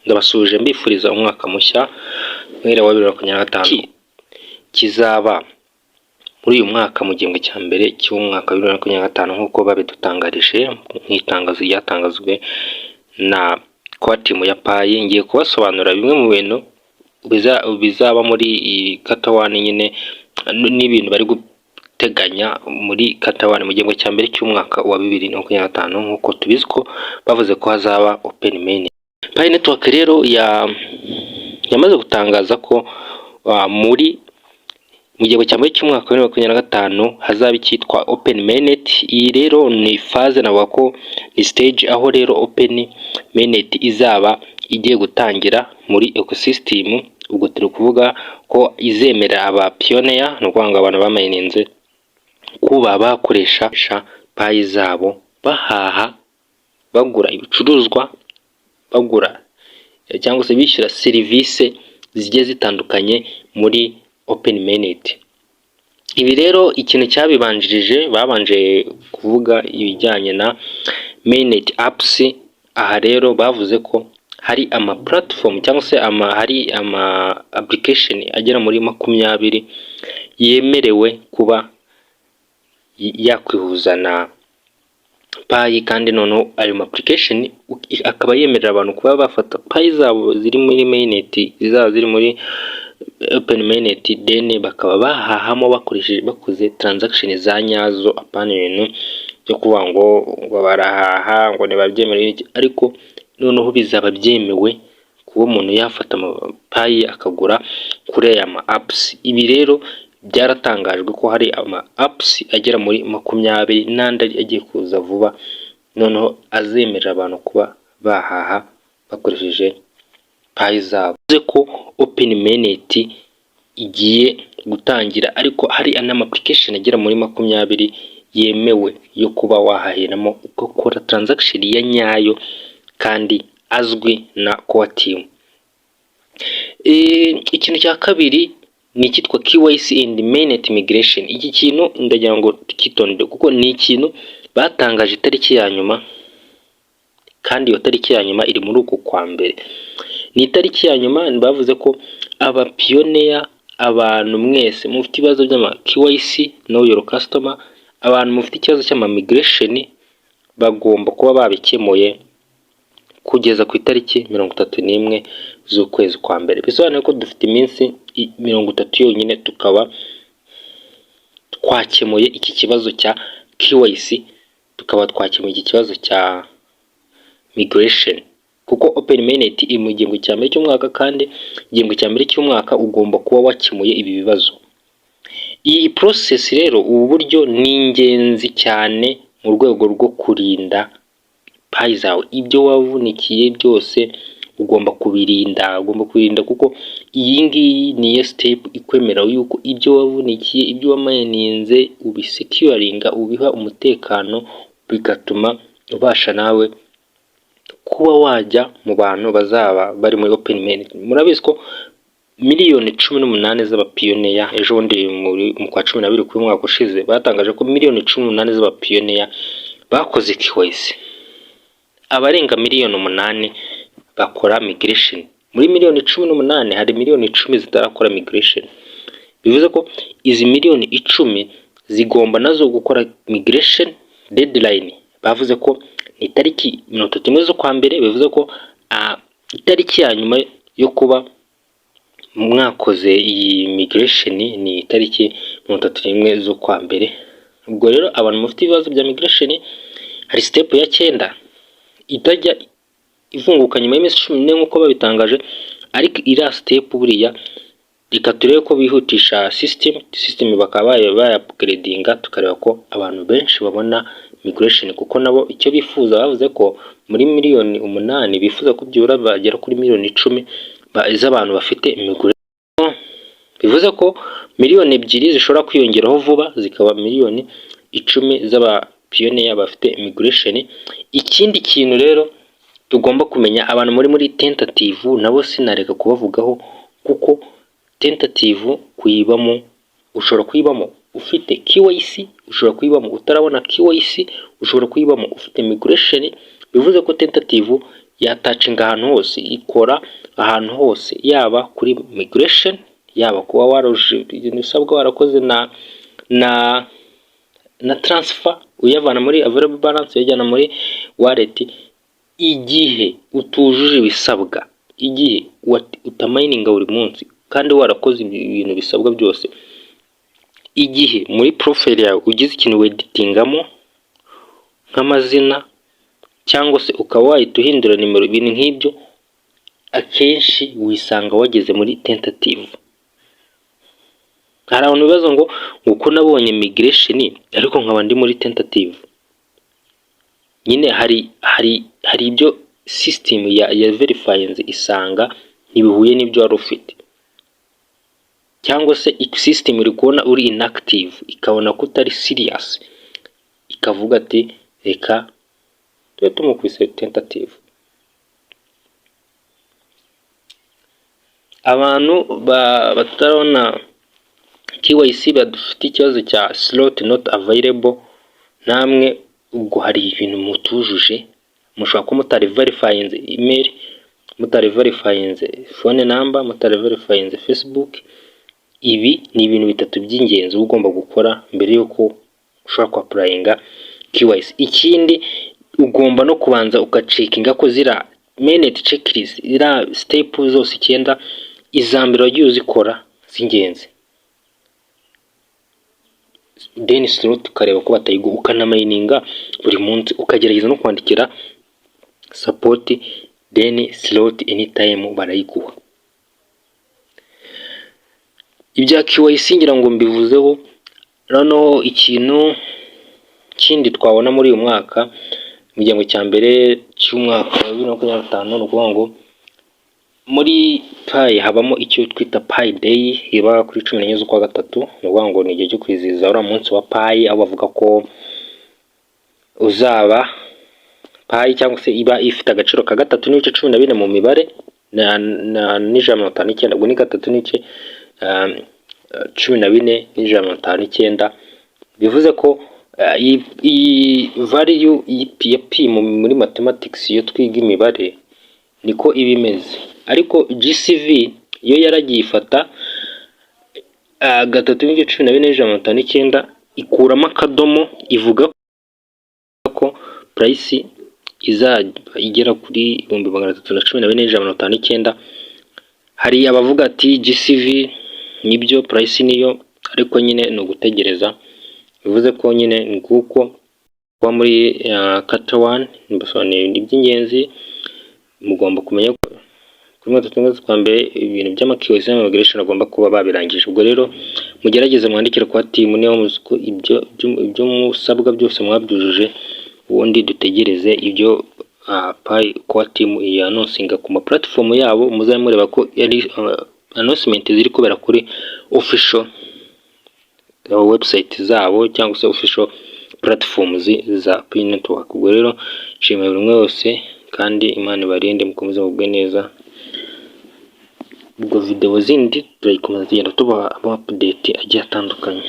ndabasuje mbifuriza umwaka mushya mwere wa 2025 kizaba muri uyu mwaka mu gihembwe cya mbere cy'umwaka wa 2025 nkuko babidutangarije nk'itangazo ryatangazwe na timu ya Payi. Ngiye kubasobanura bimwe mu bintu bizaba muri Katawani nyine n'ibintu bari guteganya muri Katawani mu gihembwe cya mbere cy'umwaka wa 2025 nkuko tubizi ko bavuze ko hazaba open main. Payi network rero yamaze gutangaza ko muri mu gihembwe cya mbere cy'umwaka wa 2025 hazaba icyitwa open mainnet. Iyi rero ni phase navuga ko ni stage aho rero open mainnet izaba igiye gutangira muri ecosystem. Ubwo turi kuvuga ko izemera aba pioneer no kwanga abantu bamayininze kuba bakoresha Payi zabo bahaha bagura ibicuruzwa bagura cyangwa se bishyura serivisi zigiye zitandukanye muri open mainnet. Ibi rero ikintu cyabibanjirije babanje kuvuga ibijyanye na mainnet apps. Aha rero bavuze ko hari ama platform cyangwa se hari ama application agera muri 20 yemerewe kuba yakwihuza na Payi, kandi noneho ayo application akaba yemerera abantu kuba bafata Payi zabo ziri muri mainnet, zizaba ziri muri open mainnet, then bakaba bahahamo bakoze transaction za nyazo, apana ibintu byo kuvuga ngo barahaha ngo ntibabyemereye, ariko noneho bizaba byemewe kuba umuntu yafata Payi akagura kuri aya ma apps. Ibi rero byaratangajwe ko hari ama apps agera muri 20 n'andi agiye kuza vuba, noneho azemerera abantu kuba bahaha bakoresheje Payi zabo. Ko open mainnet igiye gutangira, ariko hari ama application agera muri 20 yemewe yo kuba wahahiramo ugakora transaction ya nyayo kandi azwi na team. Ikintu cya kabiri ni cyitwa KYC and mainnet migration. Iki kintu ndagira ngo tukitonde kuko ni ikintu batangaje itariki ya nyuma, kandi iyo tariki ya nyuma iri muri uko kwa mbere. Ni itariki ya nyuma bavuze ko aba pioneer, abantu mwese mufite ibibazo by'ama KYC know your customer, abantu mufite ikibazo cy'ama migration bagomba kuba babikemuye kugeza ku itariki 31 z'ukwezi kwa mbere. Bisobanuye ko dufite iminsi 30 yonyine tukaba twakemuye iki kibazo cya KYC, tukaba twakemuye iki kibazo cya migration, kuko open mainnet iri mu gihembwe cya mbere cy'umwaka, kandi igihembwe cya mbere cy'umwaka ugomba kuba wakemuye ibi bibazo. Iyi process rero, ubu buryo ni ingenzi cyane mu rwego rwo kurinda Payi zawe. Ibyo wavunikiye byose ugomba kubirinda, kuko iyi ngiyi ni step ikwemera yuko ibyo wavunikiye, ibyo wamayininze ubisecuringa, ubiha umutekano, bigatuma ubasha nawe kuba wajya mu bantu bazaba bari muri open mainnet. Murabizi ko miliyoni 18 z'abapioneer ejo ndi mu kwa 12 kuri mwaka ushize batangaje ko miliyoni 18 z'abapioneer bakoze KYC. Abarenga miliyoni 8 bakora migration. Muri miliyoni 18 hari miliyoni 10 zitarakora migration. Bivuze ko izi miliyoni 10 zigomba nazo gukora migration. Deadline bavuze ko ni tariki 31 zo kwa mbere. Bivuze ko itariki ya nyuma yo kuba mwakoze iyi migration ni tariki 31 zo kwa mbere. Ubwo rero abantu mufite ibibazo bya migration, hari step ya 9 itajya ifunguka nyuma y'imisi 14 nkuko babitangaje, ariko ira step buriya reka turebe ko bihutisha system bakaba upgradinga, tukareba ko abantu benshi babona migration, kuko nabo icyo bifuza bavuze ko muri miliyoni 8 bifuza kubyura bagera kuri miliyoni 10 z'abantu bafite migration. Bivuze ko miliyoni 2 zishobora kwiyongeraho vuba zikaba miliyoni 10 z'aba pioneer bafite migration. Ikindi kintu rero tugomba kumenya, abantu muri tentative nabo sinareka kubavugaho, kuko tentative kuyibamo ushobora kuyibamo ufite KYC, ushobora kuyibamo utarabona KYC, ushobora kuyibamo ufite migration. Bivuze ko tentative yatacinga ahantu hose, ikora ahantu hose, yaba kuri migration, yaba kuba waruje ibintu bisabwa warakoze na transfer uyavana muri available balance uyajyana muri wallet, igihe utujuje ibisabwa, igihe utamininga buri munsi kandi warakoze ibintu bisabwa byose, igihe muri profile yawe ugize ikintu weditingamo nk'amazina cyangwa se ukaba wahita uhindura nimero, ibintu nk'ibyo akenshi wisanga wageze muri tentative. Hari abantu bibaza ngo uko nabonye migration ariko nkaba ndi muri tentative. Nyine hari ibyo system ya verifying isanga ntibihuye n'ibyo wari ufite, cyangwa se system iri kubona uri inactive ikabona ko utari serious, ikavuga ati reka tube tumukwise tentative. Abantu batarabona KYC badufite ikibazo cya slot not available, namwe ubwo hari ibintu mutujuje, mushobora kuba mutari verifying email, mutari verifying phone number, mutari verifying Facebook. Ibi ni ibintu bitatu by'ingenzi ugomba gukora mbere yuko ushobora ku applyinga KYC. Ikindi ugomba no kubanza ugacekinga ko zira minute checklist, ira step zose 9 izambere wagiye uzikora z'ingenzi, then slot ukareba ko batayigo, ukanamininga buri munsi, ukagerageza no kwandikira support, then slot anytime barayiguha. Ibya KYC ngira ngo mbivuzeho. Noneho ikintu kindi twabona muri uyu mwaka mu gihembwe cya mbere cy'umwaka wa 2025 no kuvuga ngo muri Pi habamo icyo twita Pi Day, iba kuri 14 z'ukwa gatatu, no kuvuga ngo ni igihe cyo kwizihiza uriya munsi wa Pi, aho bavuga ko uzaba Pi cyangwa se iba ifite agaciro ka 3.14 mu mibare n'ijana 59, ubwo ni 3.14 bivuze ko iyi value ya Pi muri mathematics iyo twiga imibare niko ibimeze. Ariko GCV yo yaragiye ifata 3.14 ikuramo akadomo, ivuga ko price igera kuri 314,959. Hari abavuga ati GCV nibyo price niyo, ariko nyine no gutegereza. Bivuze ko nyine nguko kwa muri kata 1 mbasone iby'ingenzi mugomba kumenya ko kuri 3 kwa mbere ibintu by'amakiyosi n'amigration agomba kuba babirangije. Ubwo rero mugerageze mwandikire kwa team niyo muzuko ibyo musabwa byose mwabyujuje, ubundi dutegereze ibyo Pi kwa team yanonsinga ku ma platform yabo. Muzamureba ko yari announcement ziri kubera kuri official website zabo cyangwa se official platforms za Pi network. Ubwo rero nshimira buri umwe wese kandi Imana ibarinde mukomeze mubwe neza. Ubwo video zindi turayikomeza tugenda tuba update agiye atandukanye.